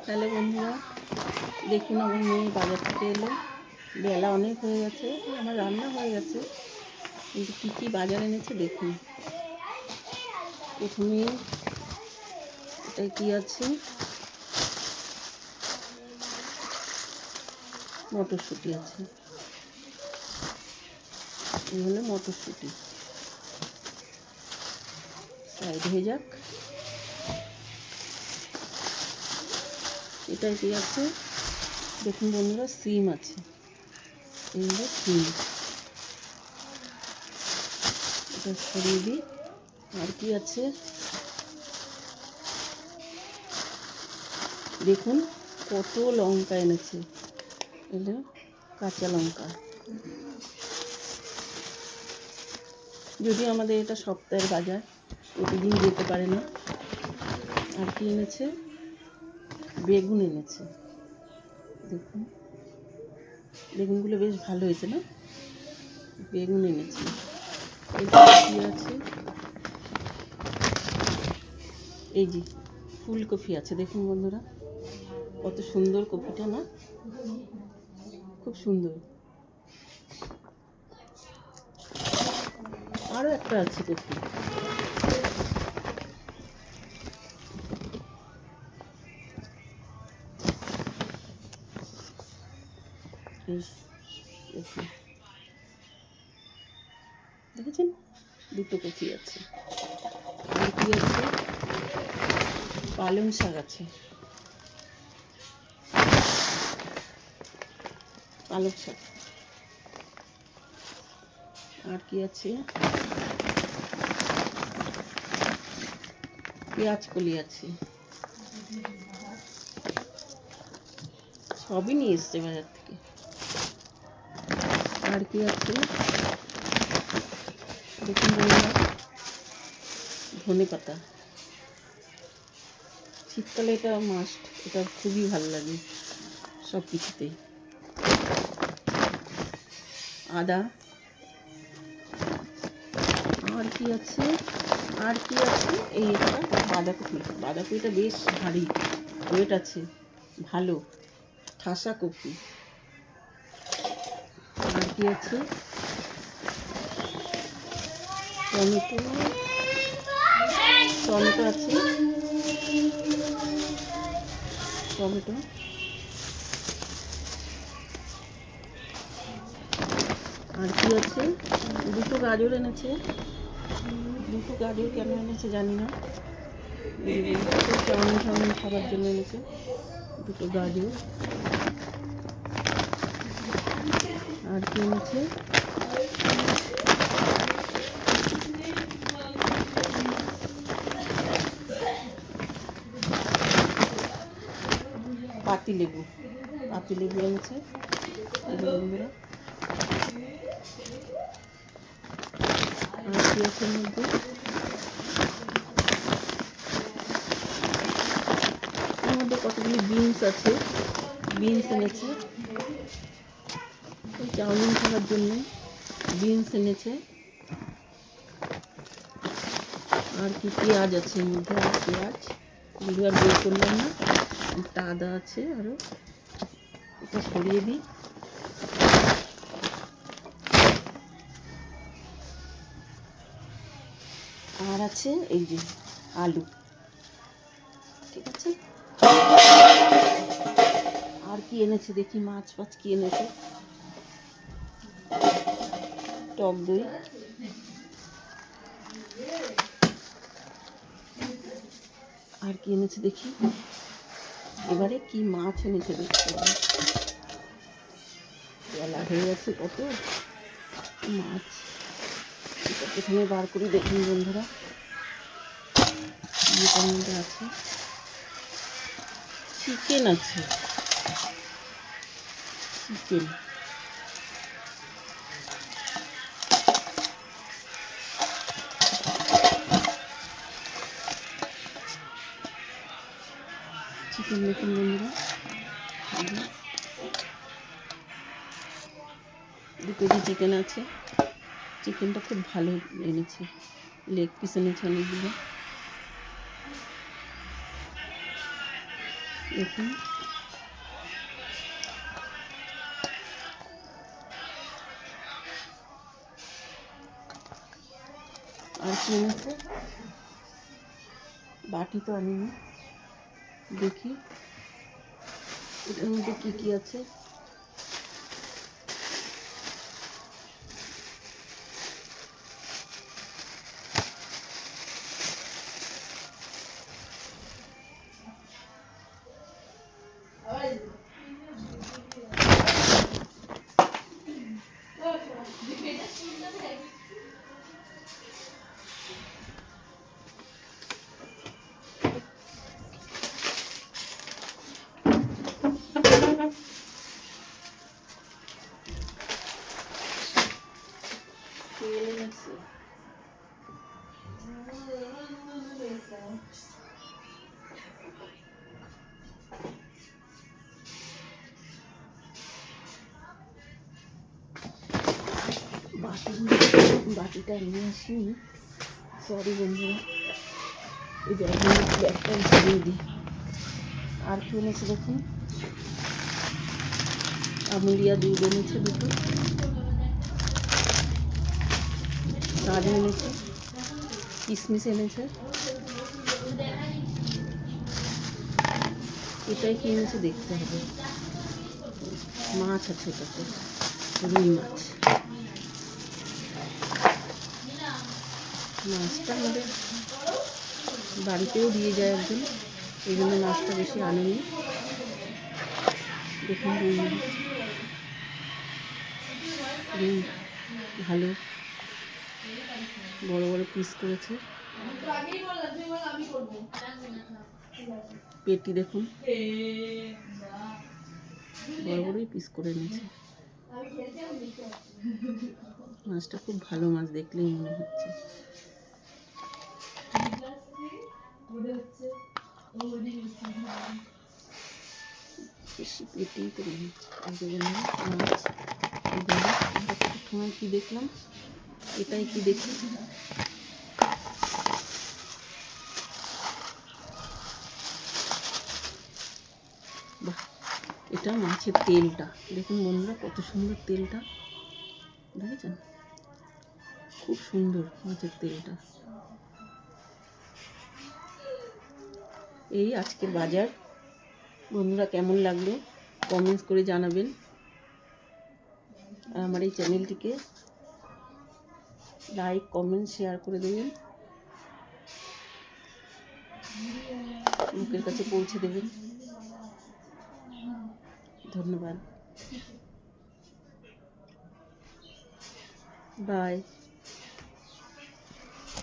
তাহলে বন্ধুরা দেখুন, আমার মেয়ে বাজার থেকে এলো, বেলা অনেক হয়ে গেছে, আমার রান্না হয়ে গেছে, কিন্তু কী কী বাজার এনেছে দেখুন। প্রথমে এটাই কী আছে, মটরশুঁটি আছে, এই হলো মটরশুঁটি, সাইড হয়ে যাক। এটাই কি আছে দেখুন বন্ধুরা, সিম আছে, এই হলো সিম, এটা সরিয়ে দিই। আর কি আছে দেখুন, কত লঙ্কা এনেছে, এগুলো কাঁচা লঙ্কা, যদিও আমাদের এটা সপ্তাহের বাজার, প্রতিদিন যেতে পারে না। আর কি এনেছে, বেগুন এনেছে, দেখুন বেগুনগুলো বেশ ভালো হয়েছে না, বেগুন এনেছে। এটা কি আছে, এই যে ফুলকপি আছে, দেখুন বন্ধুরা কত সুন্দর কপিটা না, খুব সুন্দর। আরও একটা আছে কপি, দেখুন দেখেছেন, দুটো কপি আছে। আর কি আছে, পালং শাক আছে, পালং শাক। আর কি আছে, পেঁয়াজ কলি আছে, সবই নিয়ে এসছে বাজার থেকে। আর কি আছে দেখুন বন্ধুরা, ধনে পাতা, শীতকালে এটা মাস্ট, এটা খুবই ভালো লাগে সব কিছুতেই। আদা। আর কি আছে, আর কি আছে, এই একটা বাঁধাকপি, বাঁধাকপিটা বেশ ভারী ওয়েট আছে, ভালো ঠাসা কপি। আর কি আছে, টমেটো, টমেটো আছে, টমেটো। আর কি আছে, দুটো গাজর এনেছে, দুটো গাজর কেন এনেছে জানি না, চাউমিন টাউমিন খাবার জন্য এনেছে দুটো গাজর। আর কি এনেছে, পাতিলেবু, পাতিলেবু এনেছে বন্ধুরা। আর কি আছে মধ্যে, এর মধ্যে কতগুলি বিনস আছে, বিনস এনেছে, চাউমিন খাওয়ার জন্য বিনস এনেছে। আর কি, পেঁয়াজ আছে এর মধ্যে, আর পেঁয়াজ এগুলো আর বের করলাম না, একটা আদা আছে, আরও এটা সরিয়ে দিই। আর আছে এই যে আলু, ঠিক আছে। আর কি এনেছে দেখি, মাছ ফাছ কি এনেছে, টক দই। আর কি এনেছে দেখি, এবারে কি মাছ এনেছে দেখতে হবে, বেলা হয়ে গেছে, কত মাছ, এটা প্রথমে বার করে দেখুন বন্ধুরা, এটার মধ্যে আছে চিকেন, আছে চিকেন, চিকেন দেখুন বন্ধুরা, 2 কেজি চিকেন আছে, চিকেনটা খুব ভালো এনেছে, লেগ পিস এনেছে অনেকগুলো। দেখুন আর কি এনেছে, বাটি তো আনিনি, দেখি এটার মধ্যে কি কি আছে। তেল এনেছে, বাটিটা নিয়ে আসিনি, সরি বন্ধুরা, এই ব্যাগটা ধরিয়ে দিই। আর কি এনেছে দেখুন, আমুলিয়া দুধ এনেছে দুটো, কাজু এনেছে, কিশমিশ এনেছে, এটাই কি এনেছে দেখতে হবে। মাছ আছে এটাতে, রুই মাছ। মাছটা আমাদের বাড়িতেও দিয়ে যায় একজন, এই জন্য মাছটা বেশি আনেনি। দেখুন রুই মাছ, রুই ভালো বড় বড় পিস করেছে। পেটি দেখুন, বড় বড়ই পিস করে নিয়েছে। মাছটা খুব ভালো মাছ, দেখলেই মনে হচ্ছে। বেশি পেটি করে মাছ। প্রথমে কি দেখলাম, এটাই কি দেখি, বাহ, এটা মাছের তেলটা দেখুন বন্ধুরা, কত সুন্দর তেলটা, দেখেছেন, খুব সুন্দর মাছের তেলটা। এই আজকের বাজার বন্ধুরা, কেমন লাগলো কমেন্টস করে জানাবেন। আর আমার এই চ্যানেলটিকে লাইক কমেন্ট শেয়ার করে দেবেন, লোকের কাছে পৌঁছে দেবেন। ধন্যবাদ, বাই।